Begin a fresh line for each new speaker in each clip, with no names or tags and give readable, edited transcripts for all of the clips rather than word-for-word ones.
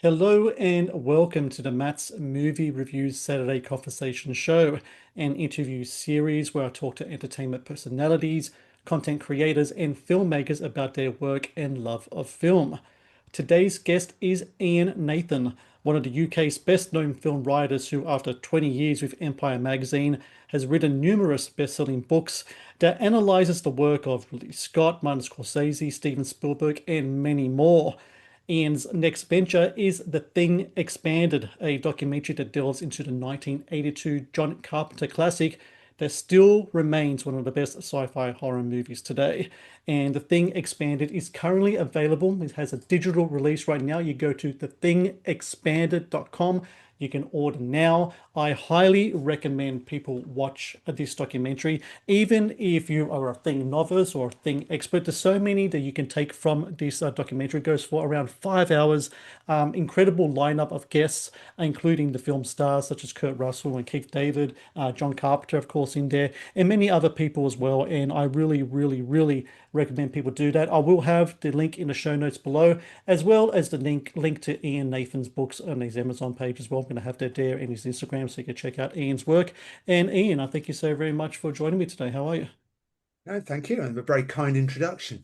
Hello and welcome to the Matt's Movie Reviews Saturday Conversation Show, an interview series where I talk to entertainment personalities, content creators, and filmmakers about their work and love of film. Today's guest is Ian Nathan, one of the UK's best-known film writers who, after 20 years with Empire magazine, has written numerous best-selling books that analyzes the work of Ridley Scott, Martin Scorsese, Steven Spielberg, and many more. Ian's next venture is The Thing Expanded, a documentary that delves into the 1982 John Carpenter classic that still remains one of the best sci-fi horror movies today. And The Thing Expanded is currently available. It has a digital release right now. You go to thethingexpanded.com. You can order now. I highly recommend people watch this documentary, even if you are a Thing novice or a Thing expert. There's so many that you can take from this documentary. It goes for around 5 hours. Incredible lineup of guests, including the film stars such as Kurt Russell and Keith David, John Carpenter, of course, in there, and many other people as well. And I really, really, really recommend people do that. I will have the link in the show notes below, as well as the link to Ian Nathan's books on his Amazon page as well. I'm going to have that there in his Instagram so you can check out Ian's work. And Ian, I thank you so very much for joining me today. How are you?
No, thank you, and a very kind introduction.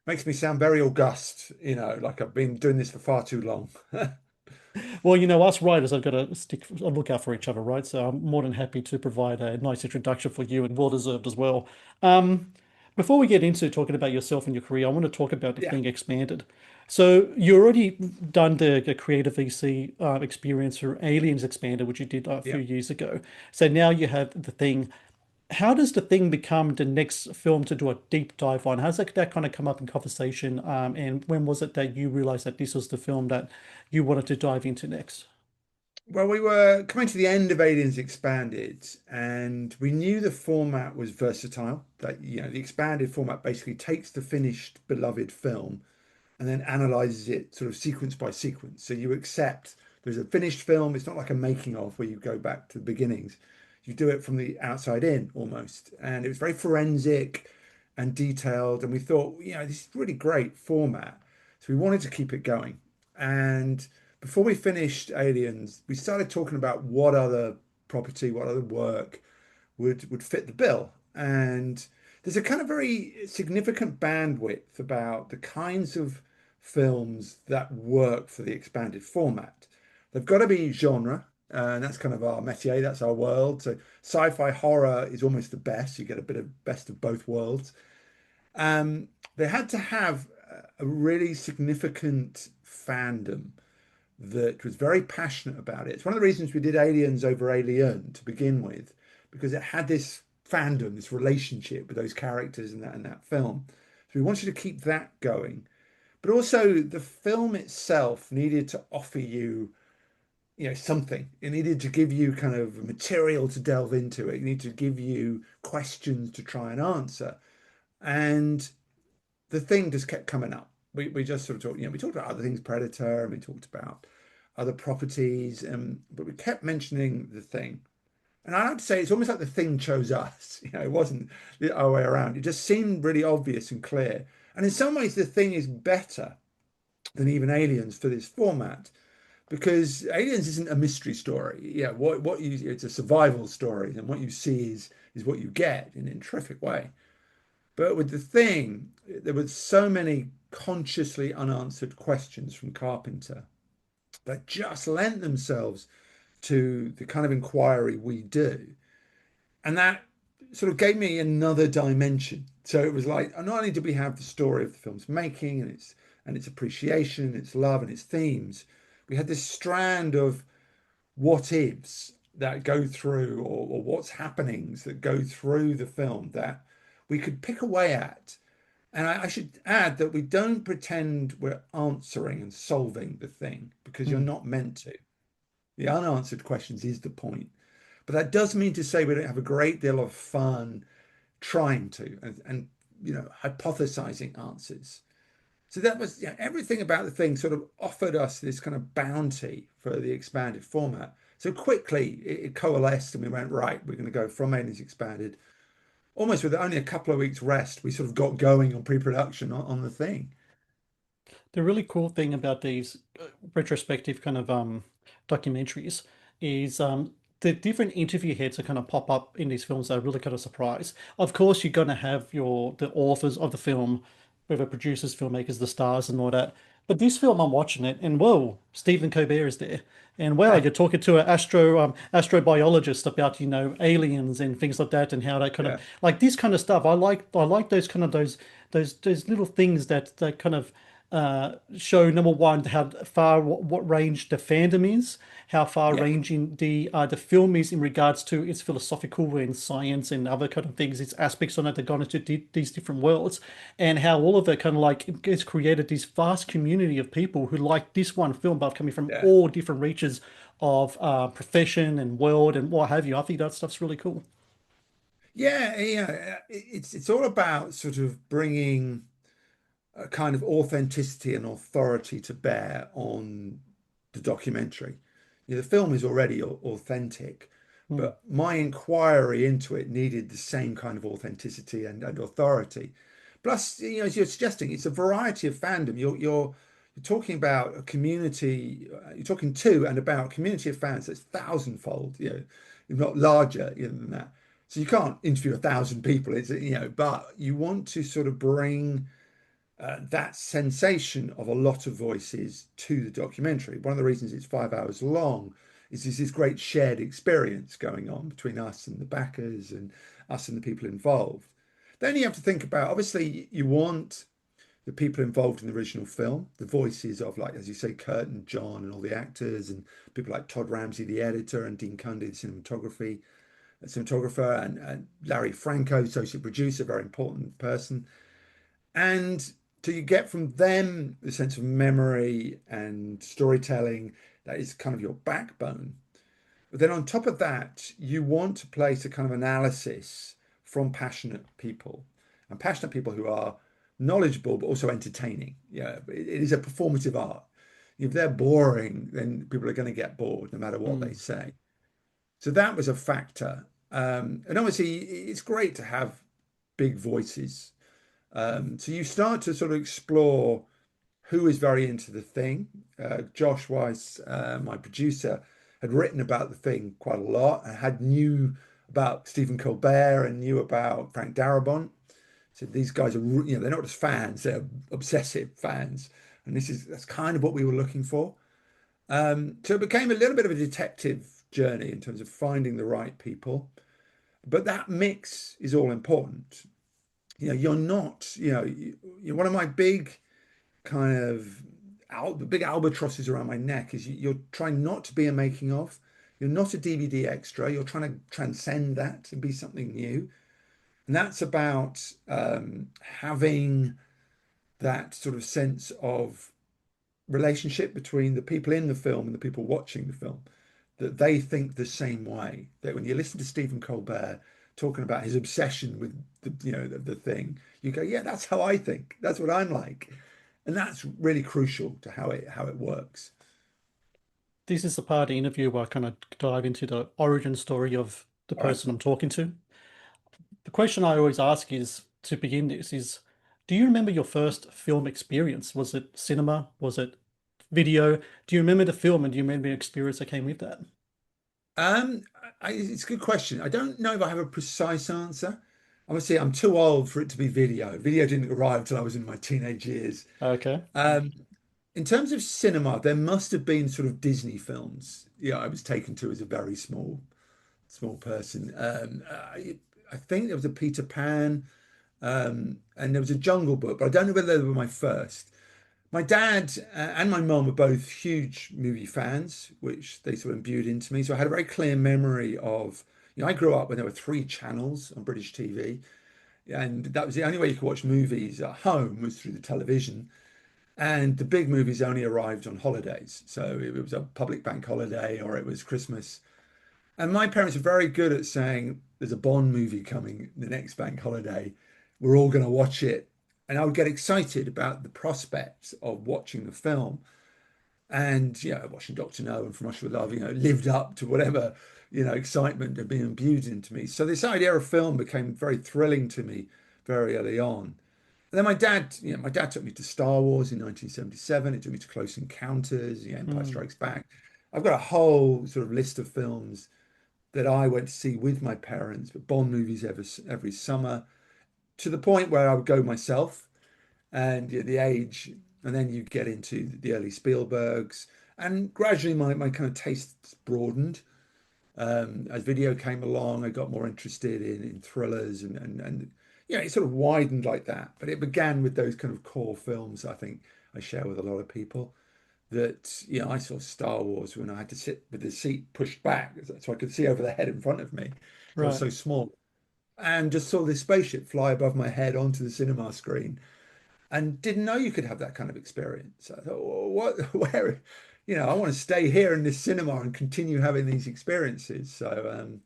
Makes me sound very august, like I've been doing this for far too long.
Well, you know, us writers have got to stick a look out for each other, right? So I'm more than happy to provide a nice introduction for you and well deserved as well. Before we get into talking about yourself and your career, I want to talk about the
Yeah,
thing expanded. So you already done the creative VC experience for Aliens Expanded, which you did a few
yeah.
years ago. So now you have the thing. How does the thing become the next film to do a deep dive on? How does that kind of come up in conversation? And when was it that you realized that this was the film that you wanted to dive into next?
Well, we were coming to the end of Aliens Expanded, and we knew the format was versatile. That, the expanded format basically takes the finished beloved film and then analyzes it sort of sequence by sequence. So you accept there's a finished film. It's not like a making of where you go back to the beginnings. You do it from the outside in almost. And it was very forensic and detailed. And we thought, this is really great format. So we wanted to keep it going. And before we finished Aliens, we started talking about what other property, what other work would fit the bill. And there's a kind of very significant bandwidth about the kinds of films that work for the expanded format. They've got to be genre, and that's kind of our métier, that's our world. So sci-fi horror is almost the best. You get a bit of best of both worlds. They had to have a really significant fandom that was very passionate about it. It's one of the reasons we did Aliens over Alien to begin with, because it had this fandom, this relationship with those characters in that film. So we wanted to keep that going. But also the film itself needed to offer you, something. It needed to give you kind of material to delve into. It needed to give you questions to try and answer. And the thing just kept coming up. We just sort of talked, we talked about other things, Predator, and we talked about other properties, but we kept mentioning the thing. And I have to say, it's almost like the thing chose us. It wasn't the other way around. It just seemed really obvious and clear. And in some ways, the thing is better than even Aliens for this format because Aliens isn't a mystery story. Yeah, what you it's a survival story, and what you see is what you get in a terrific way. But with the thing, there were so many consciously unanswered questions from Carpenter that just lent themselves to the kind of inquiry we do. And that sort of gave me another dimension. So it was like, not only did we have the story of the film's making and its appreciation, its love and its themes, we had this strand of what ifs that go through or what's happenings that go through the film that we could pick away at. And I should add that we don't pretend we're answering and solving the thing because you're
Hmm.
not meant to. The unanswered questions is the point. But that does mean to say we don't have a great deal of fun trying to and hypothesizing answers. So that was everything about the thing sort of offered us this kind of bounty for the expanded format. So quickly it coalesced and we went, right, we're going to go from Aliens Expanded. Almost with only a couple of weeks rest, we sort of got going on pre-production on the thing.
The really cool thing about these retrospective kind of documentaries is the different interview heads that kind of pop up in these films that are really kind of surprise. Of course, you're going to have the authors of the film, whether producers, filmmakers, the stars, and all that. But this film, I'm watching it, and whoa, Stephen Colbert is there, and wow, you're talking to an astrobiologist about aliens and things like that, and how they kind of
Yeah,
like this kind of stuff. I like those kind of those little things that kind of show number one how far what range the fandom is, how far
yeah,
ranging the film is in regards to its philosophical and science and other kind of things, its aspects on it that gone into these different worlds, and how all of it kind of like it has created this vast community of people who like this one film, but coming from
yeah.
all different reaches of profession and world and what have you. I think that stuff's really cool.
Yeah, yeah. It's all about sort of bringing a kind of authenticity and authority to bear on the documentary. The film is already authentic,
Hmm.
but my inquiry into it needed the same kind of authenticity and authority. Plus, as you're suggesting, it's a variety of fandom. You're talking about a community. You're talking to and about a community of fans that's thousandfold, if not larger, than that. So you can't interview 1,000 people. But you want to sort of bring that sensation of a lot of voices to the documentary. One of the reasons it's 5 hours long is there's this great shared experience going on between us and the backers and us and the people involved. Then you have to think about, obviously, you want the people involved in the original film, the voices of, like, as you say, Kurt and John and all the actors, and people like Todd Ramsey, the editor, and Dean Cundy, the cinematographer, and Larry Franco, associate producer, very important person. And so you get from them the sense of memory and storytelling that is kind of your backbone. But then on top of that, you want to place a kind of analysis from passionate people and passionate people who are knowledgeable but also entertaining. Yeah, it is a performative art. If they're boring, then people are going to get bored no matter what they
Hmm.
say. So that was a factor. And obviously, it's great to have big voices, so you start to sort of explore who is very into the thing. Josh Weiss, my producer, had written about the thing quite a lot. I had knew about Stephen Colbert and knew about Frank Darabont. So these guys are, they're not just fans; they're obsessive fans, and that's kind of what we were looking for. So it became a little bit of a detective journey in terms of finding the right people. But that mix is all important. You're not, you're one of my big kind of the big albatrosses around my neck is you're trying not to be a making of. You're not a DVD extra. You're trying to transcend that and be something new. And that's about having that sort of sense of relationship between the people in the film and the people watching the film, that they think the same way. That when you listen to Stephen Colbert talking about his obsession with the thing, you go, yeah, that's how I think. That's what I'm like, and that's really crucial to how it works.
This is the part of the interview where I kind of dive into the origin story of the
All right.
person I'm talking to. The question I always ask is to begin this is, do you remember your first film experience? Was it cinema? Was it video? Do you remember the film and do you remember the experience that came with that?
Um, it's a good question. I don't know if I have a precise answer. Obviously, I'm too old for it to be video. Video didn't arrive till I was in my teenage years.
Okay.
Um, in terms of cinema, there must have been sort of Disney films. Yeah, I was taken to as a very small person. I think there was a Peter Pan, and there was a Jungle Book, but I don't know whether they were my first. My dad and my mum were both huge movie fans, which they sort of imbued into me. So I had a very clear memory of, I grew up when there were three channels on British TV, and that was the only way you could watch movies at home was through the television. And the big movies only arrived on holidays. So it was a public bank holiday or it was Christmas. And my parents are very good at saying, there's a Bond movie coming the next bank holiday. We're all going to watch it. And I would get excited about the prospects of watching the film. And, watching Dr. No and From Russia with Love, lived up to whatever, excitement had been imbued into me. So this idea of film became very thrilling to me very early on. And then my dad took me to Star Wars in 1977. It took me to Close Encounters, Empire
Mm.
Strikes Back. I've got a whole sort of list of films that I went to see with my parents, but Bond movies every summer, to the point where I would go myself and the age, and then you get into the early Spielbergs, and gradually my kind of tastes broadened. As video came along, I got more interested in thrillers and it sort of widened like that. But it began with those kind of core films I think I share with a lot of people. That I saw Star Wars when I had to sit with the seat pushed back so I could see over the head in front of me because I was
Right.
so small, and just saw this spaceship fly above my head onto the cinema screen and didn't know you could have that kind of experience. I thought, well, what, where, I want to stay here in this cinema and continue having these experiences. So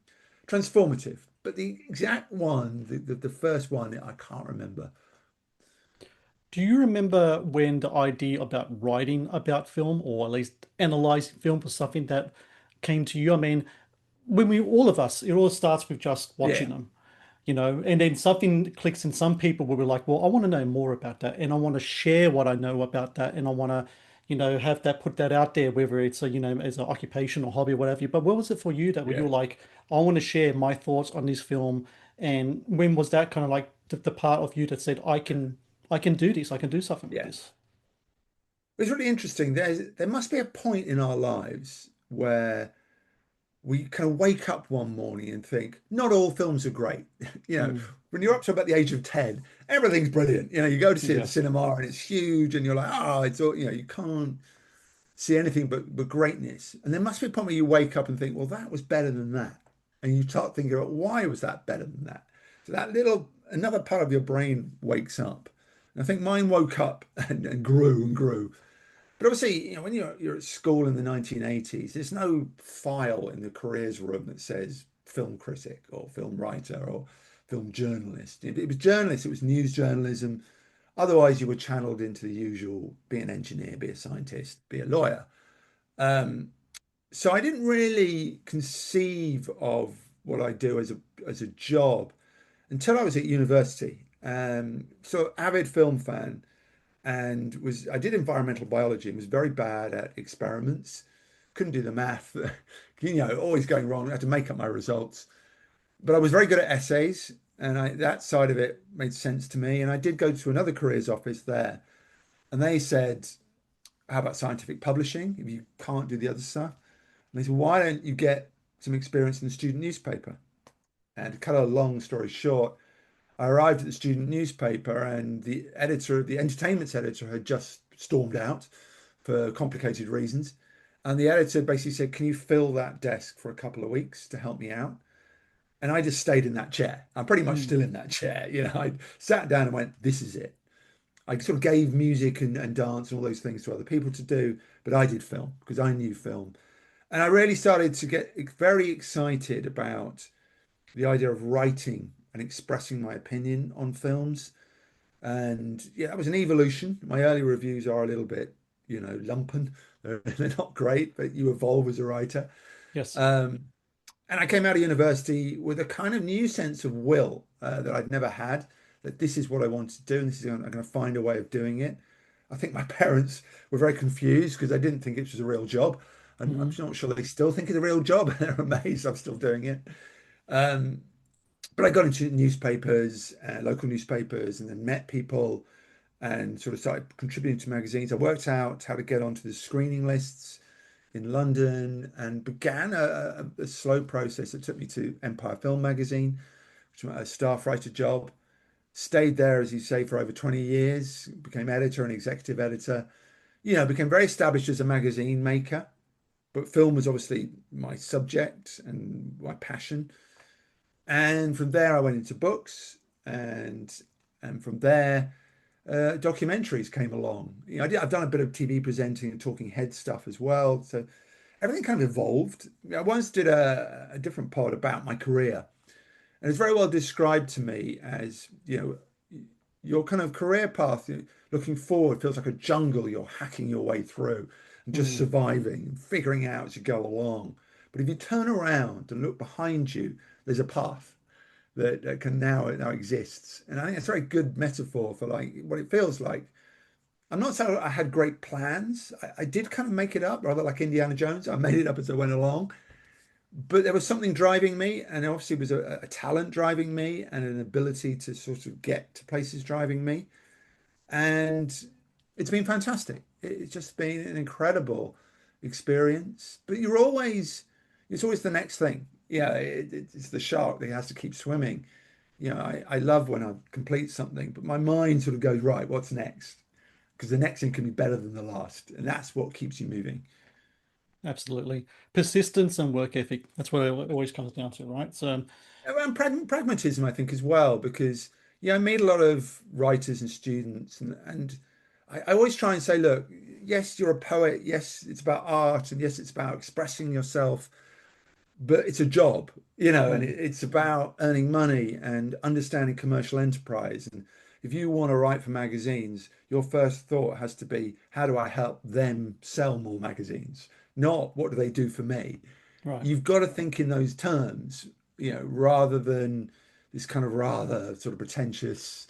transformative. But the exact one, the first one, I can't remember.
Do you remember when the idea about writing about film or at least analyzing film was something that came to you? I mean, when we all of us, it all starts with just watching
Yeah,
them, and then something clicks in some people where we're like, well, I want to know more about that and I want to share what I know about that and I want to, have that put that out there, whether it's as an occupation or hobby or whatever. But what was it for you that where you
yeah,
were like, I want to share my thoughts on this film? And when was that kind of like the part of you that said, I can do this, I can do something with
yeah.
this?
It's really interesting. There must be a point in our lives where we kind of wake up one morning and think, not all films are great. You know,
Mm,
when you're up to about the age of 10, everything's brilliant. You go to see it at the
yeah.
cinema and it's huge and you're like, oh, it's all, you can't see anything but greatness. And there must be a point where you wake up and think, well, that was better than that. And you start thinking about why was that better than that? So that another part of your brain wakes up. And I think mine woke up and grew and grew. But obviously, when you're at school in the 1980s, there's no file in the careers room that says film critic or film writer or film journalist. It was journalist, it was news journalism. Otherwise, you were channeled into the usual: be an engineer, be a scientist, be a lawyer. Um, so I didn't really conceive of what I do as a job until I was at university. So avid film fan, and I did environmental biology and was very bad at experiments. Couldn't do the math, always going wrong. I had to make up my results. But I was very good at essays, and that side of it made sense to me. And I did go to another careers office there, and they said, "How about scientific publishing if you can't do the other stuff?" And they said, "Why don't you get some experience in the student newspaper?" And to cut a long story short, I arrived at the student newspaper, and the entertainment editor, had just stormed out for complicated reasons. And the editor basically said, "Can you fill that desk for a couple of weeks to help me out?" And I just stayed in that chair. I'm pretty much
Mm,
still in that chair. I sat down and went, "This is it." I sort of gave music and dance and all those things to other people to do, but I did film because I knew film. And I really started to get very excited about the idea of writing and expressing my opinion on films. And yeah, that was an evolution. My early reviews are a little bit, lumpen. They're not great, but you evolve as a writer.
yes.
Um, and I came out of university with a kind of new sense of will that I'd never had, that this is what I want to do, and I'm going to find a way of doing it. I think my parents were very confused because they didn't think it was a real job. And I'm
Mm,
not sure they still think it's a real job. They're amazed I'm still doing it. Um, but I got into newspapers, local newspapers, and then met people and sort of started contributing to magazines. I worked out how to get onto the screening lists in London and began a slow process that took me to Empire Film Magazine, which was a staff writer job. Stayed there, as you say, for over 20 years, became editor and executive editor. Became very established as a magazine maker, but film was obviously my subject and my passion. And from there, I went into books, and from there, documentaries came along. I've done a bit of TV presenting and talking head stuff as well. So everything kind of evolved. I once did a different pod about my career, and it's very well described to me as, your kind of career path, looking forward feels like a jungle you're hacking your way through and just
mm,
surviving and figuring out as you go along. But if you turn around and look behind you, there's a path. that can now exists. And I think it's a very good metaphor for like what it feels like. I'm not saying I had great plans. I did kind of make it up, rather like Indiana Jones. I made it up as I went along. But there was something driving me, and obviously it was a talent driving me, and an ability to sort of get to places driving me. And it's been fantastic. It's just been an incredible experience. But it's always the next thing. Yeah, it's the shark that has to keep swimming. I love when I complete something, but my mind sort of goes, right, what's next? Because the next thing can be better than the last. And that's what keeps you moving.
Absolutely. Persistence and work ethic. That's what it always comes down to, right? So,
And pragmatism, I think, as well, because I meet a lot of writers and students, and I always try and say, look, yes, you're a poet, yes, it's about art, and yes, it's about expressing yourself, but it's a job, and
mm,
it's about earning money and understanding commercial enterprise. And if you want to write for magazines, your first thought has to be, how do I help them sell more magazines? Not what do they do for me?
right.
You've got to think in those terms, rather than this kind of rather sort of pretentious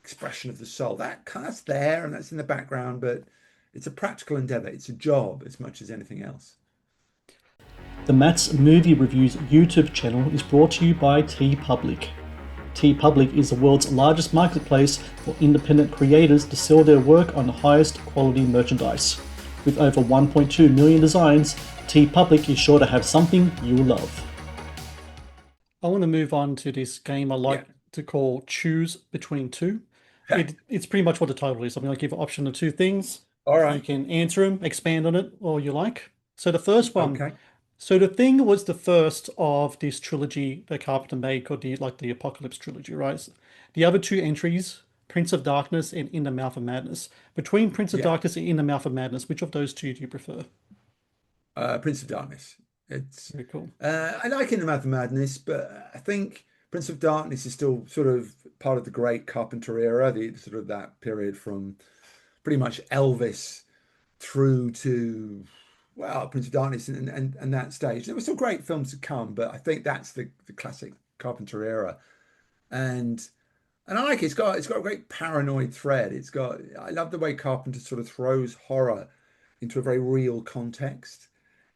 expression of the soul. That's there and that's in the background, but it's a practical endeavor. It's a job as much as anything else.
The Matt's Movie Reviews YouTube channel is brought to you by TeePublic. TeePublic is the world's largest marketplace for independent creators to sell their work on the highest quality merchandise. With over 1.2 million designs, TeePublic is sure to have something you'll love. I want to move on to this game I
Yeah.
like to call Choose Between Two.
Okay.
It's pretty much what the title is. I'm going to give an option of two things.
All
You
right.
can answer them, expand on it, or you like. So the first one,
Okay.
so The Thing was the first of this trilogy that Carpenter made called the Apocalypse trilogy, right? The other two entries, Prince of Darkness and In the Mouth of Madness. Between Prince of
Yeah.
Darkness and In the Mouth of Madness, which of those two do you prefer?
Prince of Darkness. It's
Very cool.
I like In the Mouth of Madness, but I think Prince of Darkness is still sort of part of the great Carpenter era, the sort of that period from pretty much Elvis through to Prince of Darkness and that stage. There were still great films to come, but I think that's the classic Carpenter era. And I like it. It's got a great paranoid thread. I love the way Carpenter sort of throws horror into a very real context.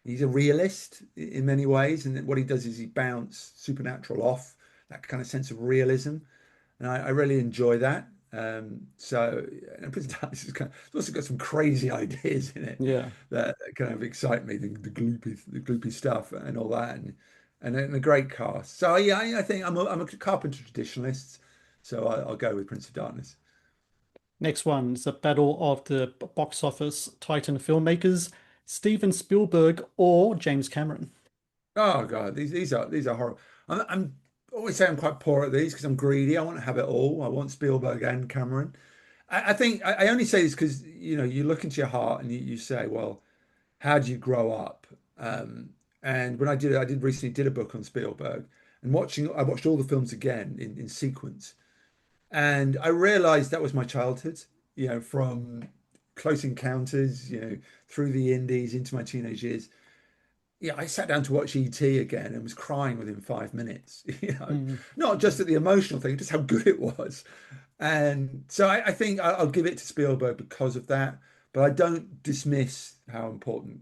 He's a realist in many ways, and what he does is he bounce supernatural off that kind of sense of realism, and I really enjoy that. So, and Prince of Darkness it's also got some crazy ideas in it
Yeah.
that kind of excite me, the gloopy stuff and all that, and a great cast. So yeah, I think I'm a Carpenter traditionalist, so I'll go with Prince of Darkness.
Next one is a battle of the box office titan filmmakers, Steven Spielberg or James Cameron.
Oh God, these are horrible. I'm always say I'm quite poor at these because I'm greedy. I want to have it all. I want Spielberg and Cameron. I think I only say this because you look into your heart and you say, well, how do you grow up? And when I did recently did a book on Spielberg and I watched all the films again in sequence, and I realized that was my childhood. From Close Encounters, through the Indies into my teenage years. Yeah, I sat down to watch E.T. again and was crying within 5 minutes.
Mm.
Not just at the emotional thing, just how good it was. And so I think I'll give it to Spielberg because of that, but I don't dismiss how important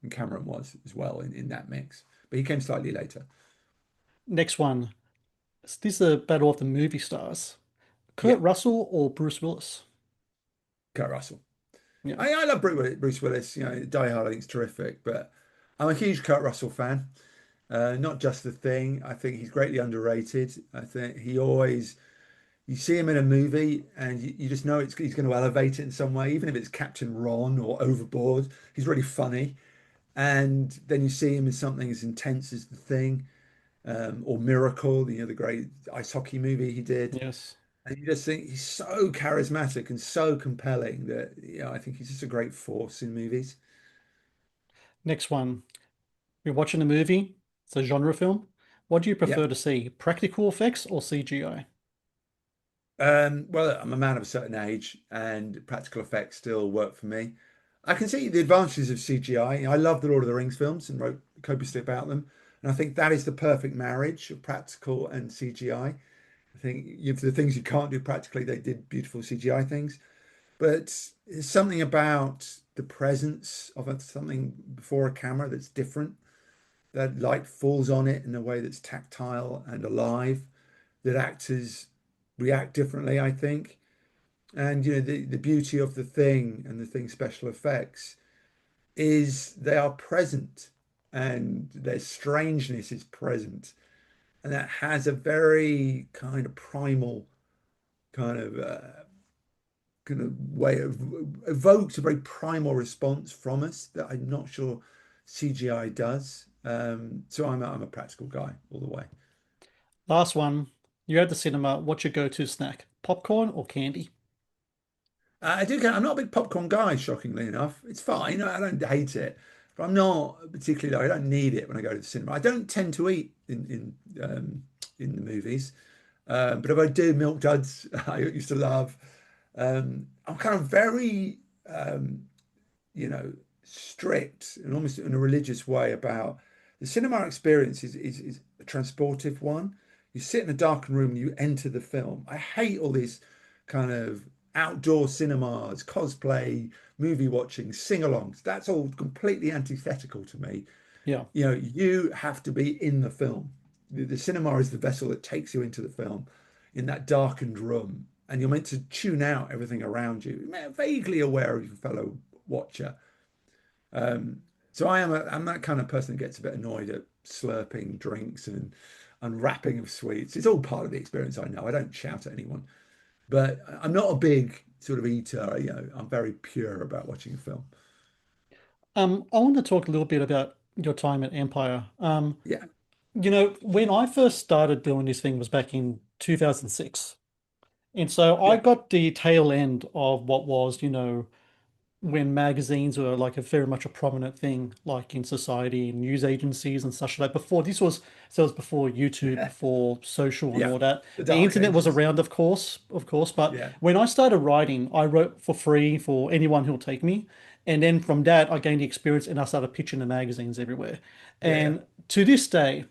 Cameron was as well in that mix. But he came slightly later.
Next one. This is a battle of the movie stars.
Yeah,
Kurt Russell or Bruce Willis?
Kurt Russell.
Yeah.
I love Bruce Willis. Die Hard I think is terrific, but I'm a huge Kurt Russell fan. Not just The Thing. I think he's greatly underrated. I think you see him in a movie and you just know he's going to elevate it in some way, even if it's Captain Ron or Overboard. He's really funny. And then you see him in something as intense as The Thing, or Miracle, the great ice hockey movie he did.
Yes.
And you just think he's so charismatic and so compelling that, I think he's just a great force in movies.
Next one. You're watching a movie. It's a genre film. What do you
Yeah.
prefer to see? Practical effects or CGI?
Well, I'm a man of a certain age, and practical effects still work for me. I can see the advantages of CGI. I love the Lord of the Rings films and wrote copiously about them. And I think that is the perfect marriage of practical and CGI. I think the things you can't do practically, they did beautiful CGI things. But there's something about the presence of something before a camera that's different. That light falls on it in a way that's tactile and alive, that actors react differently, I think. And the beauty of the thing and the thing special effects is they are present and their strangeness is present. And that has a very kind of primal kind of way of evokes a very primal response from us that I'm not sure CGI does. So I'm a practical guy all the way.
Last one. You're at the cinema. What's your go-to snack? Popcorn or candy?
I do. I'm not a big popcorn guy, shockingly enough. It's fine. I don't hate it, but I'm not particularly. I don't need it when I go to the cinema. I don't tend to eat in the movies, but if I do, Milk Duds I used to love. I'm kind of very you know, strict and almost in a religious way about the cinema experience is a transportive one. You sit in a darkened room and you enter the film. I hate all these kind of outdoor cinemas, cosplay, movie watching, sing-alongs. That's all completely antithetical to me.
Yeah.
You have to be in the film. The cinema is the vessel that takes you into the film in that darkened room, and you're meant to tune out everything around you, vaguely aware of your fellow watcher. Um, so I'm that kind of person that gets a bit annoyed at slurping drinks and unwrapping of sweets. It's all part of the experience, I know. I don't shout at anyone, but I'm not a big sort of eater. I'm very pure about watching a film.
I want to talk a little bit about your time at Empire.
Yeah,
When I first started doing this thing was back in 2006. And so I
yeah,
got the tail end of what was, when magazines were like a very much a prominent thing, like in society and news agencies and such like before. So it was before YouTube, before social and
yeah.
all that.
The
The
dark
internet was
ages.
around, of course. But
Yeah,
when I started writing, I wrote for free for anyone who'll take me. And then from that, I gained the experience and I started pitching the magazines everywhere.
yeah, yeah,
And to this day,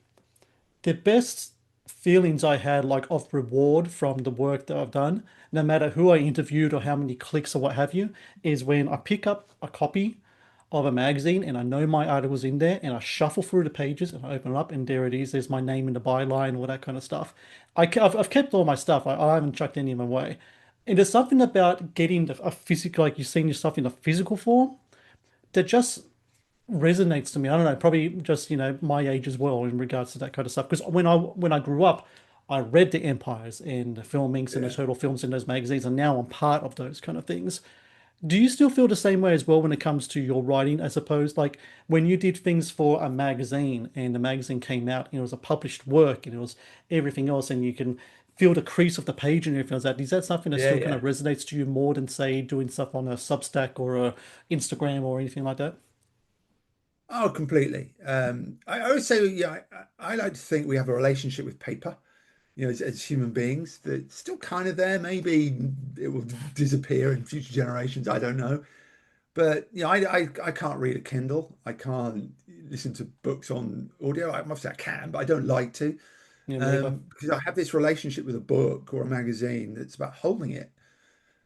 the best feelings I had, like of reward from the work that I've done, no matter who I interviewed or how many clicks or what have you, is when I pick up a copy of a magazine and I know my article's in there and I shuffle through the pages and I open it up and there it is. There's my name in the byline, all that kind of stuff. I've kept all my stuff. I haven't chucked any of them away. And there's something about getting a physical, like you've seen your stuff in a physical form, that just resonates to me. I don't know, probably just, my age as well in regards to that kind of stuff. Because when I grew up, I read the Empires and the filmings and the
yeah.
total films in those magazines, and now I'm part of those kind of things. Do you still feel the same way as well when it comes to your writing, I suppose? Like when you did things for a magazine and the magazine came out and it was a published work and it was everything else, and you can feel the crease of the page and everything like that. Is that something that
Yeah,
still kind of
yeah.
resonates to you more than, say, doing stuff on a Substack or a Instagram or anything like that?
Oh, completely. I always say, yeah, I like to think we have a relationship with paper, as human beings that's still kind of there. Maybe it will disappear in future generations. I don't know. But I can't read a Kindle. I can't listen to books on audio. Obviously I can, but I don't like to,
Yeah, neither.
because I have this relationship with a book or a magazine that's about holding it.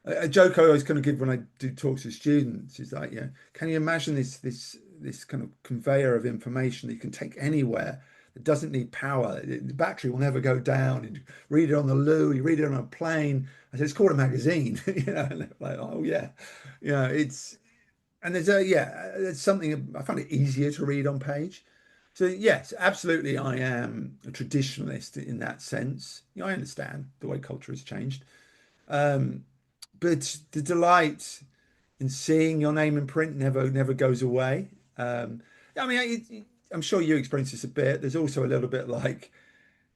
A joke I always kind of give when I do talks to students is like, can you imagine this kind of conveyor of information that you can take anywhere that doesn't need power? The battery will never go down. You read it on the loo, you read it on a plane. I said, it's called a magazine, and they're like, oh yeah, it's and there's something I find it easier to read on page. So yes, absolutely, I am a traditionalist in that sense. I understand the way culture has changed. Um, but the delight in seeing your name in print never goes away. I mean, I'm sure you experience this a bit. There's also a little bit like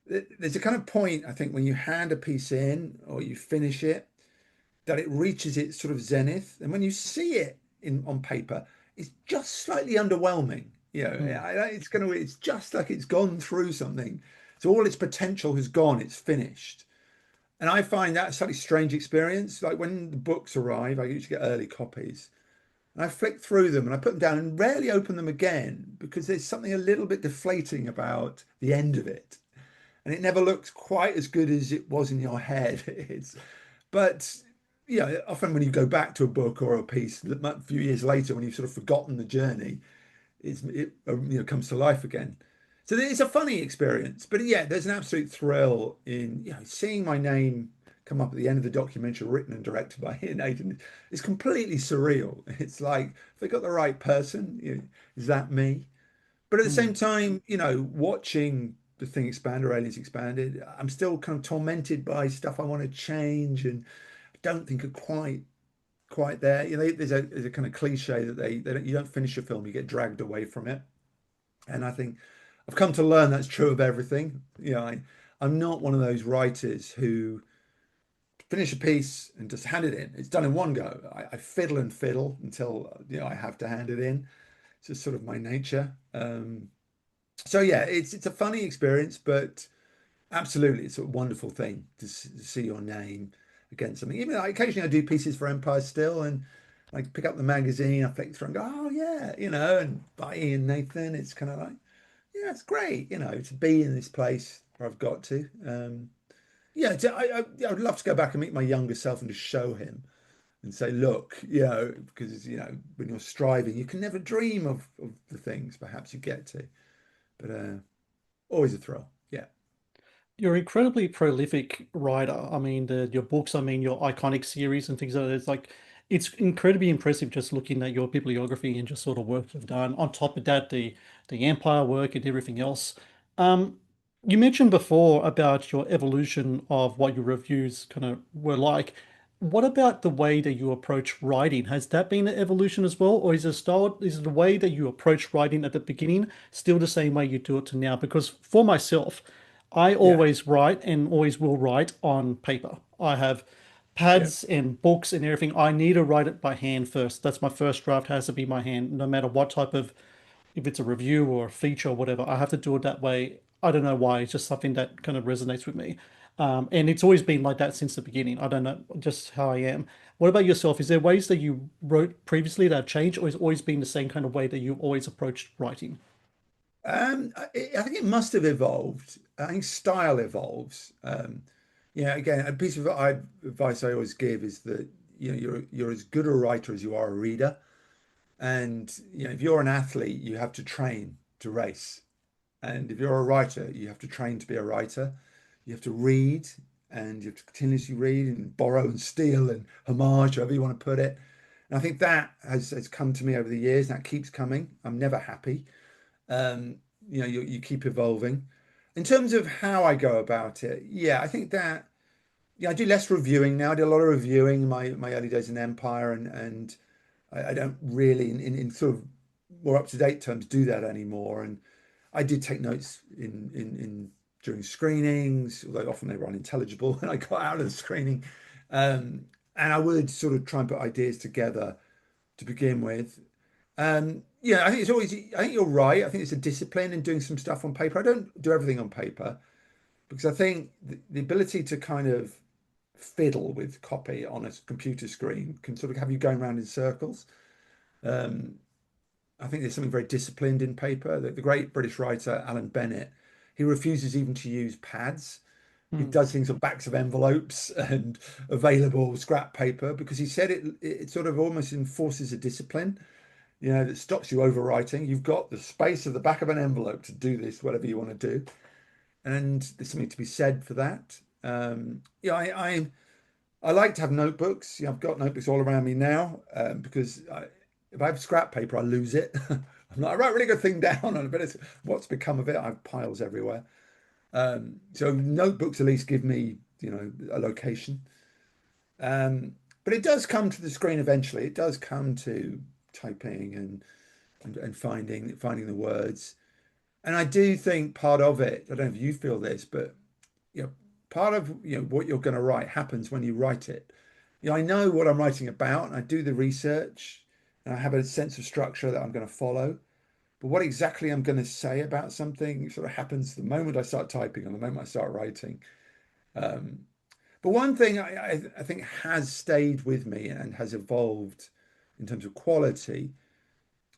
there's a kind of point I think when you hand a piece in or you finish it that it reaches its sort of zenith, and when you see it in on paper, it's just slightly underwhelming.
Hmm.
It's just like it's gone through something. So all its potential has gone. It's finished. And I find that a slightly strange experience. Like when the books arrive, I usually get early copies. And I flick through them and I put them down and rarely open them again because there's something a little bit deflating about the end of it. And it never looks quite as good as it was in your head. But often when you go back to a book or a piece a few years later, when you've sort of forgotten the journey, it comes to life again. So it's a funny experience, but yeah, there's an absolute thrill in seeing my name come up at the end of the documentary written and directed by Nathan. It's completely surreal. It's like if they got the right person, is that me? But at the same
Mm.
time, watching the thing expand or Aliens Expanded, I'm still kind of tormented by stuff I want to change and I don't think are quite there. There's a kind of cliche that you don't finish a film, you get dragged away from it. And I think I've come to learn that's true of everything. I'm not one of those writers who finish a piece and just hand it in. It's done in one go. I fiddle and fiddle until I have to hand it in. It's just sort of my nature. So yeah, it's a funny experience, but absolutely, it's a wonderful thing to see your name against something. Even like, occasionally, I do pieces for Empire still, and I pick up the magazine, I flick through and go, oh yeah, and by Ian Nathan, it's kind of like, yeah, it's great, to be in this place where I've got to. Yeah, I would love to go back and meet my younger self and just show him and say, look, because when you're striving, you can never dream of the things perhaps you get to, but always a thrill. Yeah,
You're an incredibly prolific writer. I mean, your books, I mean, your iconic series and things like that. It's like, it's incredibly impressive just looking at your bibliography and just sort of work you've done. On top of that, the Empire work and everything else. Um, you mentioned before about your evolution of what your reviews kind of were like. What about the way that you approach writing? Has that been an evolution as well, or is it the way that you approach writing at the beginning still the same way you do it to now? Because for myself, I
yeah,
always write and always will write on paper. I have
yeah.
pads and books and everything. I need to write it by hand first. That's my first draft, has to be by hand, no matter what type of, if it's a review or a feature or whatever. I have to do it that way. I don't know why. It's just something that kind of resonates with me. And it's always been like that since the beginning. I don't know just how I am. What about yourself? Is there ways that you wrote previously that have changed, or has it always been the same kind of way that you've always approached writing?
I think it must have evolved. I think style evolves. Again, a piece of advice I always give is that you're as good a writer as you are a reader, and if you're an athlete, you have to train to race, and if you're a writer, you have to train to be a writer. You have to read, and you have to continuously read and borrow and steal and homage, however you want to put it. And I think that has come to me over the years. That keeps coming. I'm never happy. Um, you keep evolving. In terms of how I go about it, yeah, I think that I do less reviewing now. I did a lot of reviewing in my early days in Empire, and I don't really in sort of more up to date terms do that anymore. And I did take notes in during screenings, although often they were unintelligible when I got out of the screening. And I would sort of try and put ideas together to begin with. Yeah, I think it's always, I think you're right. I think it's a discipline in doing some stuff on paper. I don't do everything on paper because I think the ability to kind of fiddle with copy on a computer screen can sort of have you going around in circles. Um, I think there's something very disciplined in paper. The great British writer Alan Bennett, he refuses even to use pads. He
Hmm.
does things on backs of envelopes and available scrap paper because he said it sort of almost enforces a discipline that stops you overwriting. You've got the space of the back of an envelope to do this, whatever you want to do. And there's something to be said for that. Yeah, I like to have notebooks. I've got notebooks all around me now because if I have scrap paper, I lose it. I'm like, I write a really good thing down on it, but it's what's become of it. I have piles everywhere. So notebooks at least give me, a location. But it does come to the screen eventually. It does come to typing and finding the words. And I do think part of it, I don't know if you feel this, but you know, part of what you're going to write happens when you write it. I know what I'm writing about, and I do the research, and I have a sense of structure that I'm going to follow. But what exactly I'm going to say about something sort of happens the moment I start typing, or the moment I start writing. Um, but one thing I think has stayed with me and has evolved in terms of quality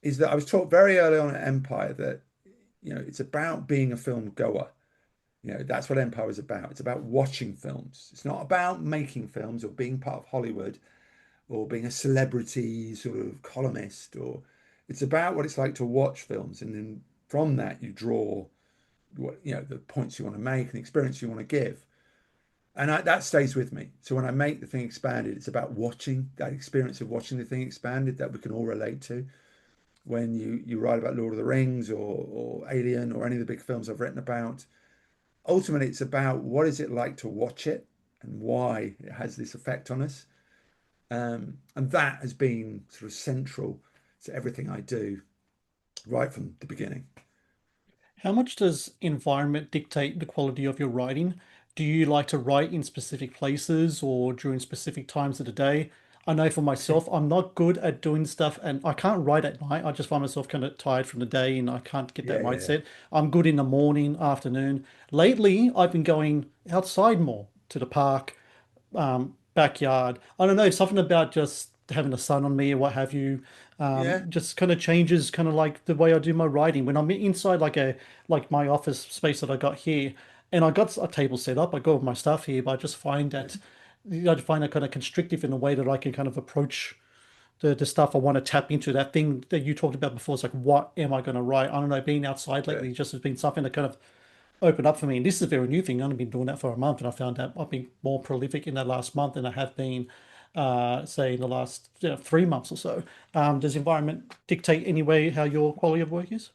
is that I was taught very early on at Empire that, it's about being a film goer. That's what Empire is about. It's about watching films. It's not about making films or being part of Hollywood or being a celebrity sort of columnist, or it's about what it's like to watch films. And then from that, you draw the points you want to make and the experience you want to give. And that stays with me. So when I make the thing expanded, it's about watching that experience of watching the thing expanded that we can all relate to. When you write about Lord of the Rings or Alien or any of the big films I've written about, ultimately it's about what is it like to watch it and why it has this effect on us. And that has been sort of central to everything I do right from the beginning.
How much does environment dictate the quality of your writing? Do you like to write in specific places or during specific times of the day? I know for myself, I'm not good at doing stuff and I can't write at night. I just find myself kind of tired from the day and I can't get that
Yeah, yeah, yeah.
mindset. I'm good in the morning, afternoon. Lately, I've been going outside more to the park, backyard. I don't know, something about just having the sun on me or what have you.
Yeah,
Just kind of changes kind of like the way I do my writing. When I'm inside like my office space that I got here, and I got a table set up, I got all my stuff here, but I just find that I find it kind of constrictive in a way that I can kind of approach the stuff I want to tap into. That thing that you talked about before, it's like, what am I going to write? I don't know, being outside
yeah.
lately just has been something that kind of opened up for me. And this is a very new thing. I've only been doing that for a month, and I found that I've been more prolific in that last month than I have been, say, in the last 3 months or so. Does environment dictate any way how your quality of work is?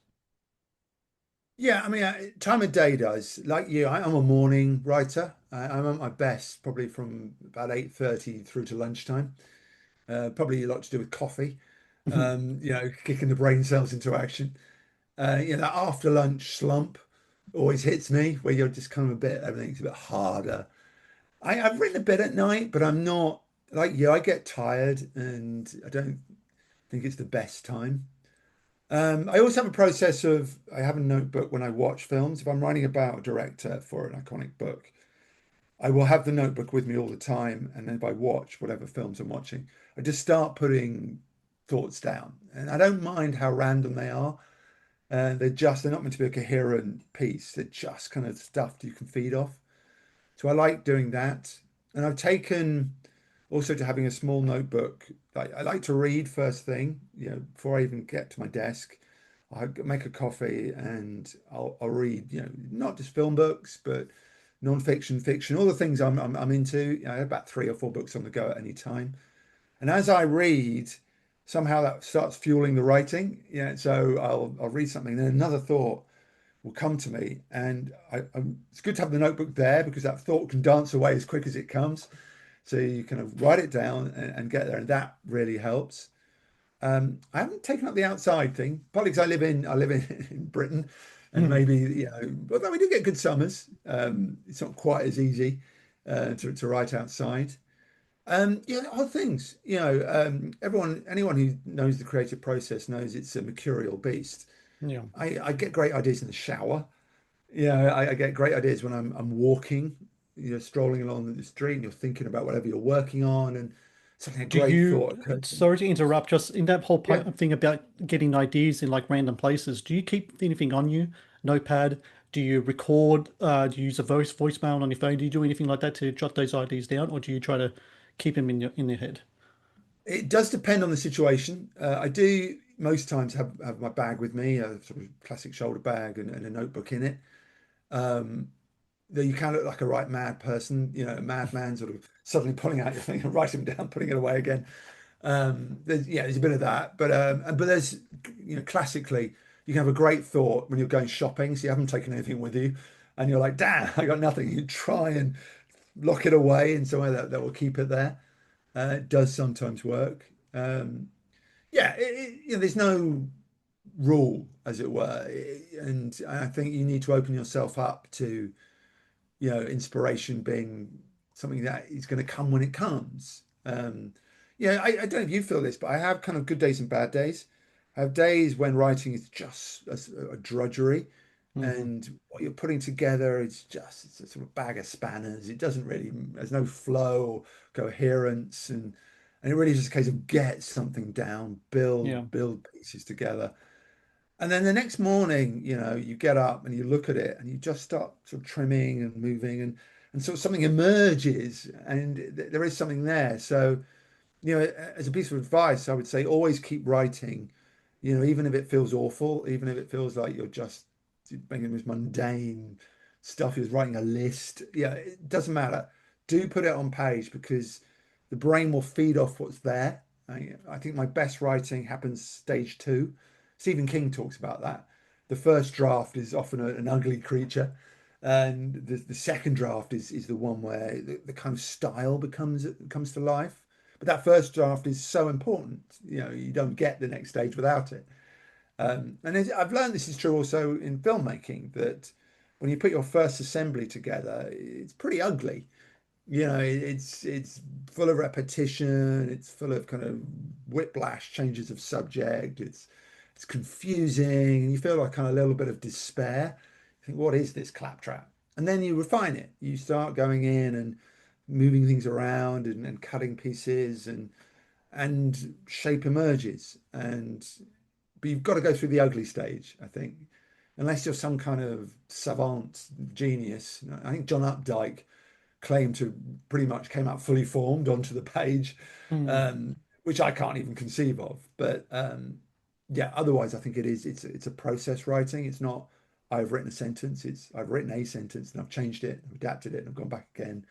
Yeah, I mean, time of day does. Like you, I'm a morning writer. I'm at my best probably from about 8:30 through to lunchtime. Probably a lot to do with coffee, kicking the brain cells into action. That after lunch slump always hits me where you're just kind of everything's a bit harder. I've written a bit at night, but I'm not like you. I get tired and I don't think it's the best time. I also have a process of I have a notebook when I watch films. If I'm writing about a director for an iconic book, I will have the notebook with me all the time. And then if I watch whatever films I'm watching, I just start putting thoughts down. And I don't mind how random they are. They're not meant to be a coherent piece. They're just kind of stuff you can feed off. So I like doing that. And I've taken also to having a small notebook. I like to read first thing, before I even get to my desk. I make a coffee and I'll read, not just film books, but non-fiction, fiction, all the things I'm into. I have about 3 or 4 books on the go at any time. And as I read, somehow that starts fueling the writing. So I'll read something, then another thought will come to me, and it's good to have the notebook there because that thought can dance away as quick as it comes. So you kind of write it down and get there, and that really helps. I haven't taken up the outside thing, partly because I live in, in Britain, and
Mhm.
maybe although we do get good summers, it's not quite as easy to write outside. Odd things. Anyone who knows the creative process knows it's a mercurial beast.
Yeah.
I get great ideas in the shower. I get great ideas when I'm walking, strolling along the street and you're thinking about whatever you're working on and something a
Do
great
you,
thought occurs to me.
sorry to interrupt, just in that whole
Yeah,
thing about getting ideas in like random places, do you keep anything on you? Notepad? Do you record? Do you use a voicemail on your phone? Do you do anything like that to jot those ideas down, or do you try to keep them in your head?
it does depend on the situation. I do most times have my bag with me, a sort of classic shoulder bag and a notebook in it. Um, Though you can look like a right mad person, a madman sort of suddenly pulling out your thing and writing them down, putting it away again. There's a bit of that, but there's classically you can have a great thought when you're going shopping, so you haven't taken anything with you, and you're like, damn, I got nothing. You try and lock it away in somewhere that will keep it there. It does sometimes work. There's no rule, as it were, and I think you need to open yourself up to inspiration being something that is going to come when it comes. I don't know if you feel this, but I have kind of good days and bad days. I have days when writing is just a drudgery,
Hmm.
and what you're putting together is just it's a sort of bag of spanners. It doesn't really, there's no flow or coherence, and And it really is just a case of get something down,
Yeah.
build pieces together. And then the next morning, you get up and you look at it and you just start sort of trimming and moving and sort of something emerges and there is something there. So, as a piece of advice, I would say always keep writing, even if it feels awful, even if it feels like you're just making this mundane stuff, you're writing a list. Yeah, it doesn't matter. Do put it on page because the brain will feed off what's there. I think my best writing happens stage two. Stephen King talks about that. The first draft is often an ugly creature, and the second draft is the one where the kind of style comes to life. But that first draft is so important. You don't get the next stage without it. And I've learned this is true also in filmmaking that when you put your first assembly together, it's pretty ugly. It's full of repetition. It's full of kind of whiplash, changes of subject. It's confusing, and you feel like kind of a little bit of despair. You think, what is this claptrap? And then you refine it. You start going in and moving things around and cutting pieces and shape emerges. But you've got to go through the ugly stage, I think, unless you're some kind of savant genius. I think John Updike claimed to pretty much came out fully formed onto the page,
Mm.
um, which I can't even conceive of. But yeah, otherwise, I think it's a process writing. It's not I've written a sentence. It's I've written a sentence and I've changed it, I've adapted it, and I've gone back again,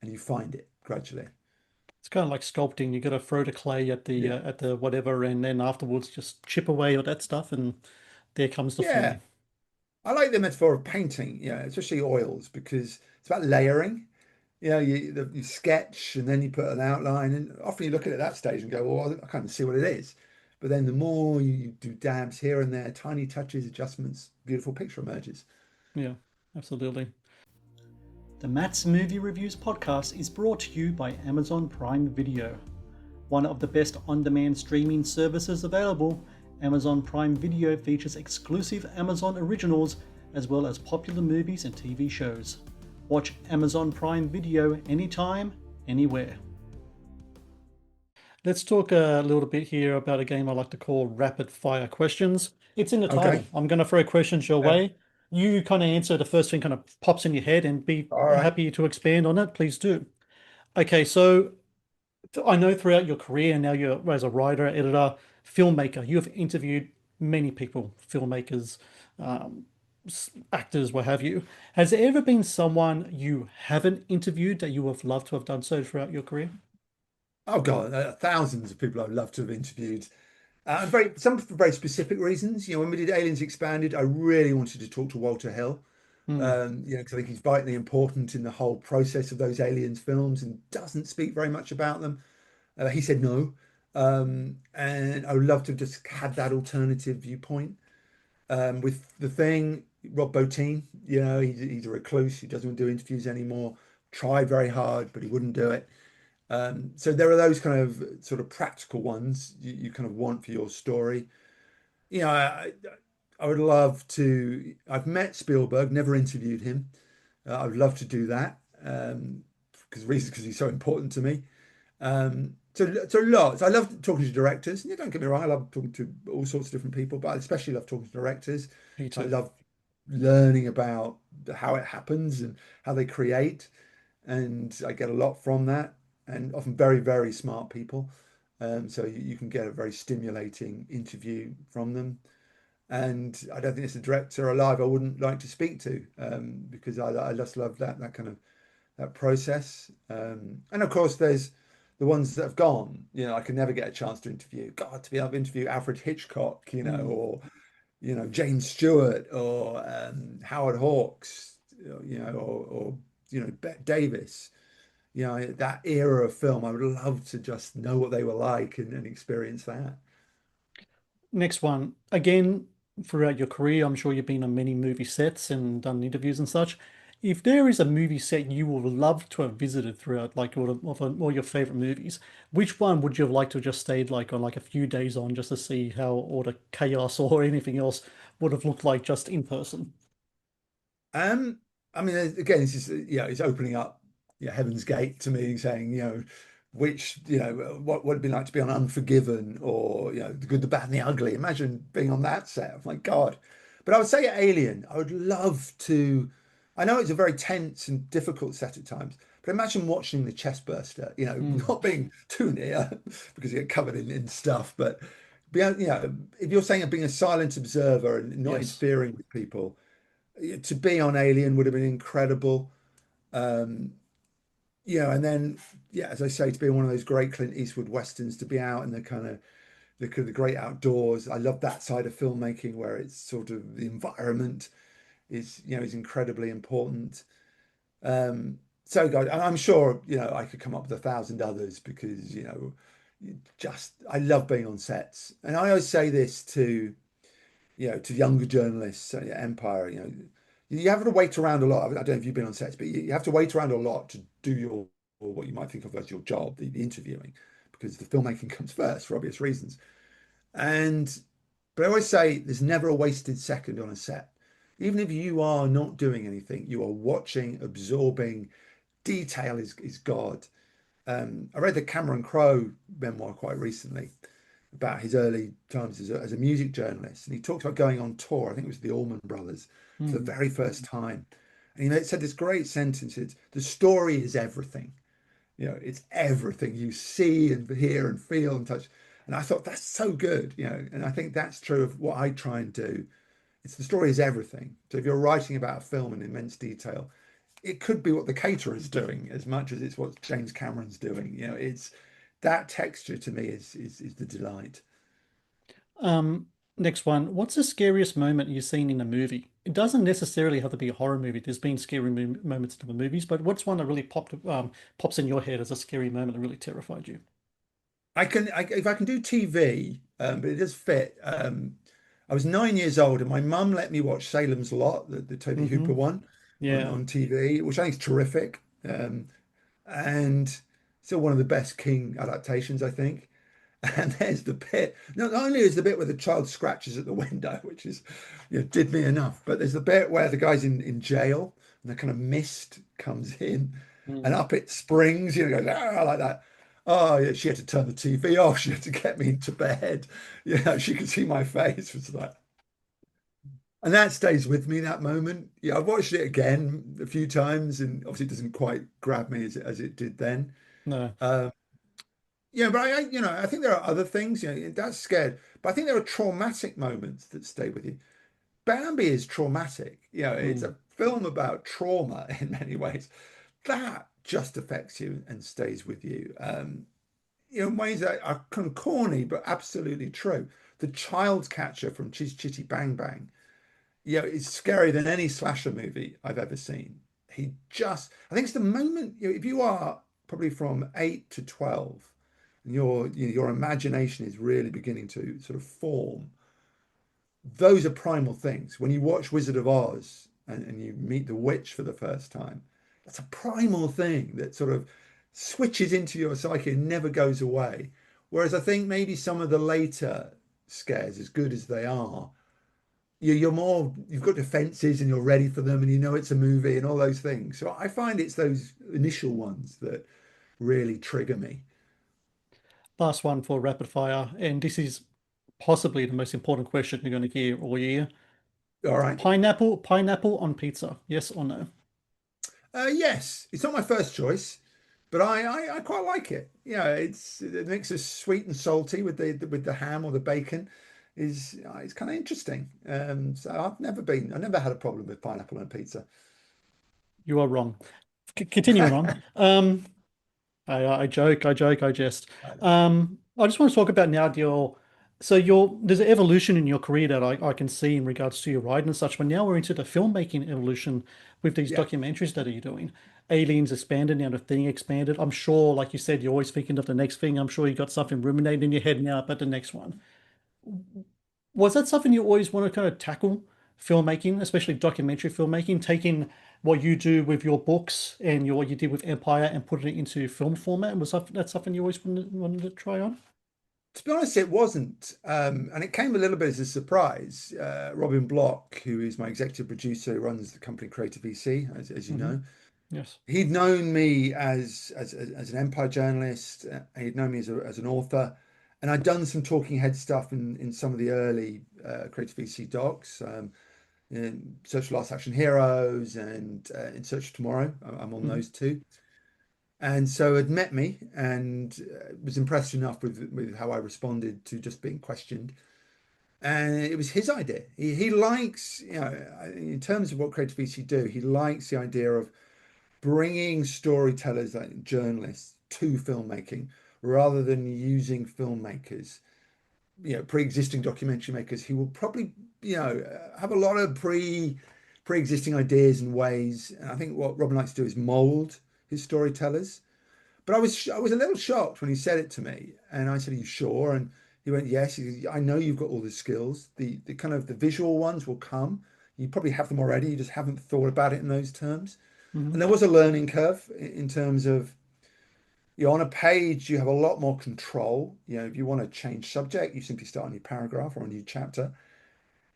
and you find it gradually.
It's kind of like sculpting. You got to throw the clay
Yeah.
at the whatever, and then afterwards just chip away all that stuff, and there comes the
Yeah.
form.
I like the metaphor of painting, especially oils, because it's about layering. You sketch and then you put an outline, and often you look at it at that stage and go, "Well, I kind of see what it is." But then the more you do dabs here and there, tiny touches, adjustments, beautiful picture emerges.
Yeah, absolutely. The Matt's Movie Reviews podcast is brought to you by Amazon Prime Video. One of the best on-demand streaming services available, Amazon Prime Video features exclusive Amazon originals as well as popular movies and TV shows. Watch Amazon Prime Video anytime, anywhere. Let's talk a little bit here about a game I like to call rapid fire questions. It's in the
Okay.
title. I'm going to throw questions your
Yeah.
way. You kind of answer the first thing kind of pops in your head and be
All right.
happy to expand on it. Please do. Okay, so I know throughout your career, and now you're as a writer, editor, filmmaker, you have interviewed many people, filmmakers, um, actors, what have you. Has there ever been someone you haven't interviewed that you would have loved to have done so throughout your career?
Oh God, thousands of people I'd love to have interviewed. Very some for very specific reasons. When we did Aliens Expanded, I really wanted to talk to Walter Hill.
Hmm.
Because I think he's vitally important in the whole process of those aliens films and doesn't speak very much about them. He said no. And I would love to have just had that alternative viewpoint. With the thing, Rob Bottin, he's a recluse. He doesn't do interviews anymore. Tried very hard, but he wouldn't do it. So there are those kind of sort of practical ones you kind of want for your story. You know, I, I would love to. I've met Spielberg, never interviewed him. I would love to do that because he's so important to me. So lots. I love talking to directors. Yeah, don't get me wrong. I love talking to all sorts of different people, but I especially love talking to directors.
Me
I
too.
love learning about how it happens and how they create, and I get a lot from that. And often very, very smart people. So you can get a very stimulating interview from them. And I don't think there's a director alive I wouldn't like to speak to because I just love that kind of that process. And of course, there's the ones that have gone. I could never get a chance to interview. God, to be able to interview Alfred Hitchcock,
Hmm.
or James Stewart, or Howard Hawks, or Bette Davis. That era of film. I would love to just know what they were like and experience that.
Next one. Again, throughout your career, I'm sure you've been on many movie sets and done interviews and such. If there is a movie set you would love to have visited throughout, like all your favorite movies, which one would you have liked to have just stayed like on like a few days on just to see how all the chaos or anything else would have looked like just in person?
Um, I mean, again, this is it's opening up Heaven's Gate to me, saying which, what would it be like to be on Unforgiven or, The Good, the Bad, and the Ugly? Imagine being on that set. Oh my God. But I would say Alien, I would love to. I know it's a very tense and difficult set at times, but imagine watching the chest burster,
Mm.
not being too near because you get covered in stuff, but if you're saying of being a silent observer and not
Yes.
interfering with people, to be on Alien would have been incredible. Um, and then, yeah, as I say, to be one of those great Clint Eastwood westerns, to be out in the kind of the great outdoors. I love that side of filmmaking where it's sort of the environment is incredibly important. So, God, and I'm sure I could come up with 1,000 others because just I love being on sets, and I always say this to younger journalists at Empire. You have to wait around a lot. I don't know if you've been on sets, but you have to wait around a lot to do your or what you might think of as your job, the interviewing, because the filmmaking comes first for obvious reasons. And but I always say there's never a wasted second on a set. Even if you are not doing anything, you are watching, absorbing. Detail is God. I read the Cameron Crowe memoir quite recently about his early times as a music journalist, and he talks about going on tour. I think it was the Allman Brothers for the
Mm.
very first time, and said this great sentence: "It's the story is everything." It's everything you see and hear and feel and touch. And I thought that's so good, and I think that's true of what I try and do. It's the story is everything. So if you're writing about a film in immense detail, it could be what the caterer's doing as much as it's what James Cameron's doing. It's that texture to me is the delight.
Um, Next one. What's the scariest moment you've seen in a movie? It doesn't necessarily have to be a horror movie. There's been scary mo moments in the movies, but what's one that really pops in your head as a scary moment that really terrified you?
If I can do TV, but it does fit. I was 9 years old, and my mum let me watch Salem's Lot, the Toby
Hmm.
Hooper one, on
Yeah.
on TV, which I think is terrific, and still one of the best King adaptations, I think. And there's the bit. Not only is the bit where the child scratches at the window, which is, did me enough, but there's the bit where the guy's in jail and the kind of mist comes in and
Mm.
up it springs, goes like that. Oh, yeah, she had to turn the TV off. She had to get me into bed. She could see my face. It was like, and that stays with me, that moment. Yeah, I've watched it again a few times, and obviously it doesn't quite grab me as it did then.
No.
Um, Yeah, but I think there are other things, that's scared. But I think there are traumatic moments that stay with you. Bambi is traumatic. It's
Mm.
a film about trauma in many ways. That just affects you and stays with you. In ways that are kind of corny, but absolutely true. The child catcher from Chitty Bang Bang, it's scarier than any slasher movie I've ever seen. I think it's the moment, if you are probably from 8 to 12, and your imagination is really beginning to sort of form, those are primal things. When you watch Wizard of Oz and you meet the witch for the first time, that's a primal thing that sort of switches into your psyche and never goes away. Whereas I think maybe some of the later scares, as good as they are, you've got defenses and you're ready for them and it's a movie and all those things. So I find it's those initial ones that really trigger me.
Last one for rapid fire, and this is possibly the most important question you're going to hear all year.
All right.
Pineapple on pizza, yes or no?
Yes, it's not my first choice, but I quite like it. It's the mix of sweet and salty with the ham or the bacon is kind of interesting. So I've never had a problem with pineapple on pizza.
You are wrong. Continuing on. I jest. I just want to talk about now there's an evolution in your career that I can see in regards to your writing and such, but now we're into the filmmaking evolution with these
Yeah.
documentaries that you're doing. Aliens expanded, now the thing expanded. I'm sure, like you said, you're always thinking of the next thing. I'm sure you got something ruminating in your head now about the next one. Was that something you always want to kind of tackle, filmmaking, especially documentary filmmaking, taking what you do with your books and what you did with Empire and putting it into film format? That something you always wanted to try on?
To be honest, it wasn't, and it came a little bit as a surprise. Robin Block, who is my executive producer, who runs the company Creative VC, as you
Hmm.
know.
Yes.
He'd known me as an Empire journalist. He'd known me as an author, and I'd done some talking head stuff in some of the early Creative VC docs, in Search for Last Action Heroes and In Search of Tomorrow. I'm on
Mhm.
those two, and so had met me and was impressed enough with how I responded to just being questioned. And it was his idea. He likes, in terms of what Creative VC do, he likes the idea of bringing storytellers like journalists to filmmaking rather than using filmmakers, pre-existing documentary makers who will probably, have a lot of pre-existing ideas and ways. And I think what Robin likes to do is mold his storytellers. But I was a little shocked when he said it to me, and I said, "Are you sure?" And he went, "Yes." He goes, "I know you've got all the skills. The kind of the visual ones will come. You probably have them already. You just haven't thought about it in those terms."
Mhm.
And there was a learning curve in terms of, on a page, you have a lot more control. If you want to change subject, you simply start a new paragraph or a new chapter.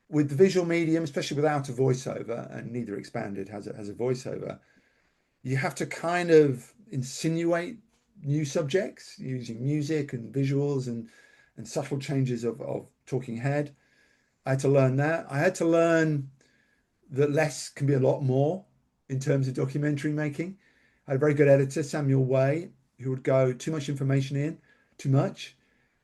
With the visual medium, especially without a voiceover, and neither Expanded has a voiceover, you have to kind of insinuate new subjects using music and visuals and subtle changes of talking head. I had to learn that. I had to learn that less can be a lot more in terms of documentary making. I had a very good editor, Samuel Way, who would go too much information in, too much,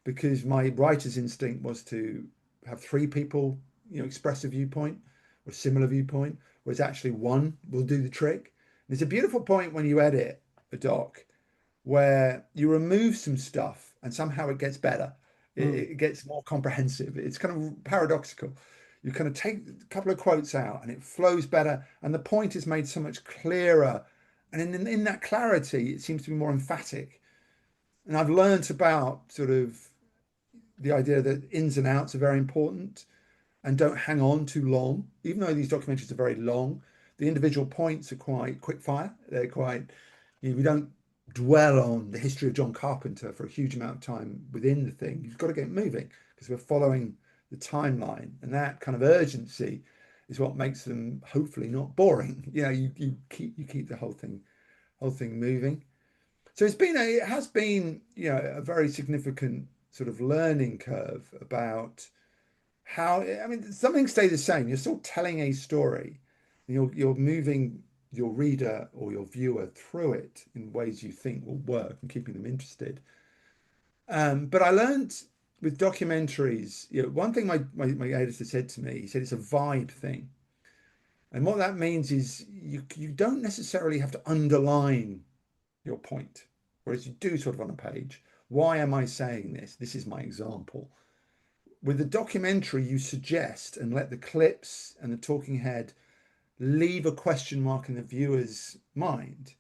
because my writer's instinct was to have three people, express a viewpoint or a similar viewpoint, whereas actually one will do the trick. There's a beautiful point when you edit a doc where you remove some stuff and somehow it gets better. It,
Mm.
it gets more comprehensive. It's kind of paradoxical. You kind of take a couple of quotes out and it flows better, and the point is made so much clearer. And in that clarity, it seems to be more emphatic. And I've learned about sort of the idea that ins and outs are very important and don't hang on too long. Even though these documentaries are very long, the individual points are quite quick fire. They're quite, we don't dwell on the history of John Carpenter for a huge amount of time within the thing. You've got to get moving because we're following the timeline, and that kind of urgency is what makes them hopefully not boring. You keep the whole thing moving. So it has been a very significant sort of learning curve about how, I mean, some things stay the same. You're still telling a story. You're moving your reader or your viewer through it in ways you think will work and keeping them interested. But I learned with documentaries, one thing my editor said to me, he said it's a vibe thing. And what that means is you don't necessarily have to underline your point, whereas you do sort of on a page. Why am I saying this? This is my example. With the documentary, you suggest and let the clips and the talking head leave a question mark in the viewer's mind.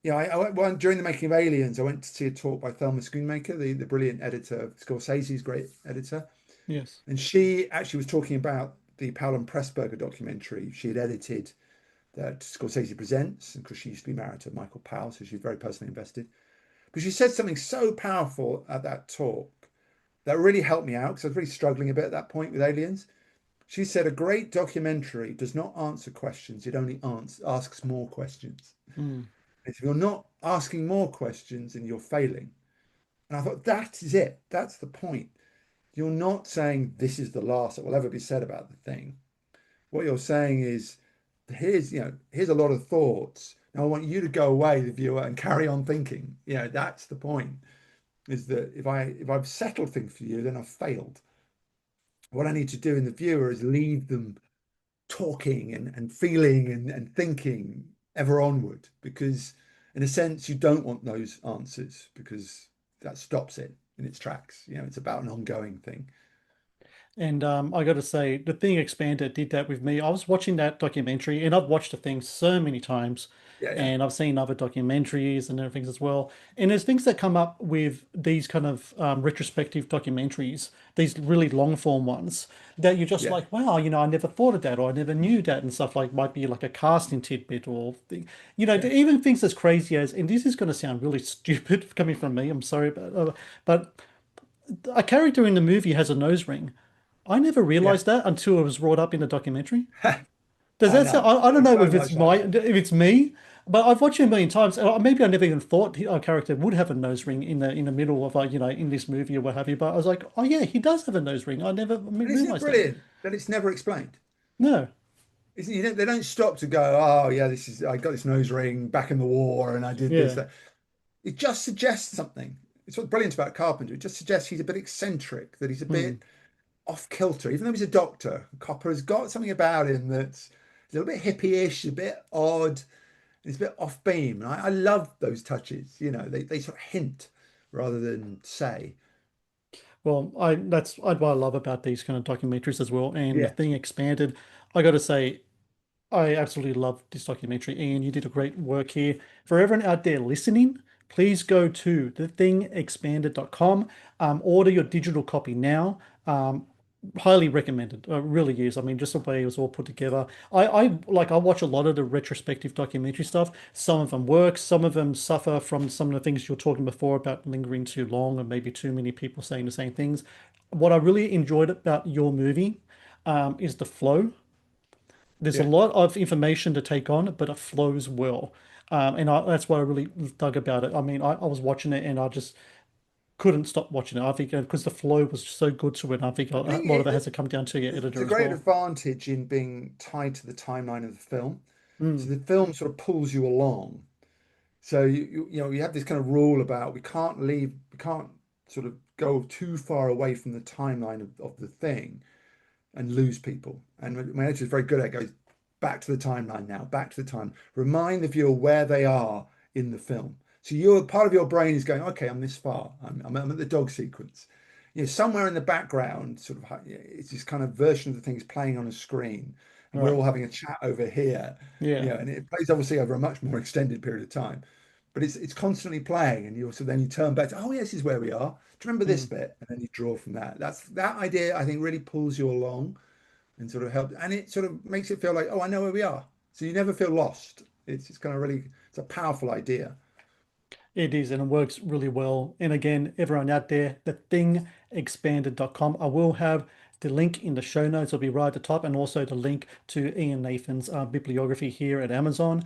During the making of Aliens, I went to see a talk by Thelma Schoonmaker, the brilliant editor, Scorsese's great editor.
Yes.
And she actually was talking about the Powell and Pressburger documentary she had edited that Scorsese presents, because she used to be married to Michael Powell, so she's very personally invested. But she said something so powerful at that talk that really helped me out because I was really struggling a bit at that point with Aliens. She said, a great documentary does not answer questions, it only asks more questions.
Mm.
And if you're not asking more questions, then you're failing. And I thought, that is it. That's the point. You're not saying this is the last that will ever be said about the thing. What you're saying is, here's a lot of thoughts. Now I want you to go away, the viewer, and carry on thinking. That's the point. Is that if I've settled things for you, then I've failed. What I need to do in the viewer is lead them talking and feeling and thinking ever onward, because in a sense you don't want those answers because that stops it in its tracks. It's about an ongoing thing.
And I got to say, the thing Expanded did that with me. I was watching that documentary, and I've watched the thing so many times,
Yeah, yeah,
and I've seen other documentaries and everything as well. And there's things that come up with these kind of retrospective documentaries, these really long form ones, that you're just
yeah,
like, wow, I never thought of that, or I never knew that, and stuff like might be like a casting tidbit, or
yeah.
even things as crazy as, and this is going to sound really stupid coming from me. I'm sorry, but a character in the movie has a nose ring. I never
Yeah.
realized that until it was brought up in the documentary. Does
I
that sound,
know.
I don't
It's
know
so
if it's
much like that.
if it's me, But I've watched it a million times. Maybe I never even thought our character would have a nose ring in the middle of in this movie or what have you. But I was like, oh yeah, he does have a nose ring. I never
And isn't it
realized that.
brilliant that it's never explained?
No,
Isn't, they don't stop to go, oh yeah, this is I got this nose ring back in the war and I did this,
yeah,
that. It just suggests something. It's what's brilliant about Carpenter. It just suggests he's a bit eccentric, that he's a
hmm.
bit off kilter. Even though he's a doctor, Copper has got something about him that's a little bit hippie-ish, a bit odd, it's a bit off beam. And I love those touches. They sort of hint rather than say.
Well, that's what I love about these kind of documentaries as well. And the
Yeah,
thing expanded. I got to say, I absolutely love this documentary, and you did a great work here. For everyone out there listening, please go to thethingexpanded.com. Order your digital copy now. Highly recommended. Really is. I mean, just the way it was all put together. I watch a lot of the retrospective documentary stuff. Some of them work, some of them suffer from some of the things you're talking before about lingering too long or maybe too many people saying the same things. What I really enjoyed about your movie is the flow. There's a
yeah.
lot of information to take on, but it flows well. That's what I really dug about it. I mean, I was watching it and I just couldn't stop watching it. I think because the flow was so good to it. I think a
I think
lot of it has to come down to your
there's
editor
a
as
great
well.
advantage in being tied to the timeline of the film. So
Mm,
the film sort of pulls you along. So you have this kind of rule about we can't sort of go too far away from the timeline of the thing and lose people. And my editor is very good at it, goes back to the timeline now, back to the time. Remind the viewer where they are in the film. So your part of your brain is going, okay, I'm this far. I'm at the dog sequence. Somewhere in the background, sort of, it's this kind of version of the things playing on a screen, and we're
right.
all having a chat over here.
Yeah.
And it plays obviously over a much more extended period of time, but it's constantly playing, and then you turn back to, oh, yes, this is where we are. Do you remember this
Mm.
bit? And then you draw from that. That idea, I think, really pulls you along and sort of helps, and it sort of makes it feel like, oh, I know where we are. So you never feel lost. It's kind of really, it's a powerful idea.
It is, and it works really well. And again, everyone out there, thethingexpanded.com. I will have the link in the show notes. It'll be right at the top, and also the link to Ian Nathan's bibliography here at Amazon.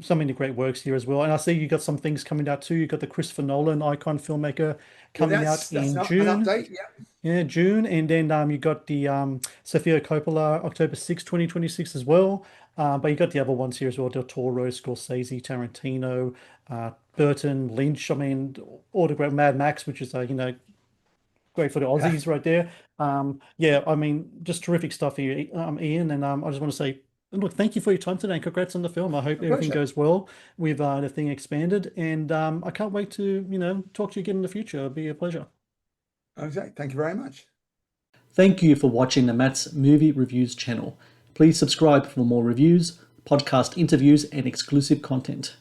So many great works here as well. And I see you got some things coming out too. You got the Christopher Nolan icon filmmaker
Yeah,
coming out
that's
in
not an
June.
update. Yeah,
Yeah, June, and then you got the Sofia Coppola October 6th, 2026 as well. But you got the other ones here as well: Del Toro, Scorsese, Tarantino, Burton, Lynch. I mean, all the great Mad Max, which is great for the
yeah.
Aussies right there. Yeah, I mean, just terrific stuff here, Ian. And I just want to say, look, thank you for your time today, and congrats on the film. I hope
A
everything
pleasure.
goes well with the thing expanded, and I can't wait to talk to you again in the future. It'll be a pleasure.
Okay, thank you very much.
Thank you for watching the Matt's Movie Reviews channel. Please subscribe for more reviews, podcast interviews, and exclusive content.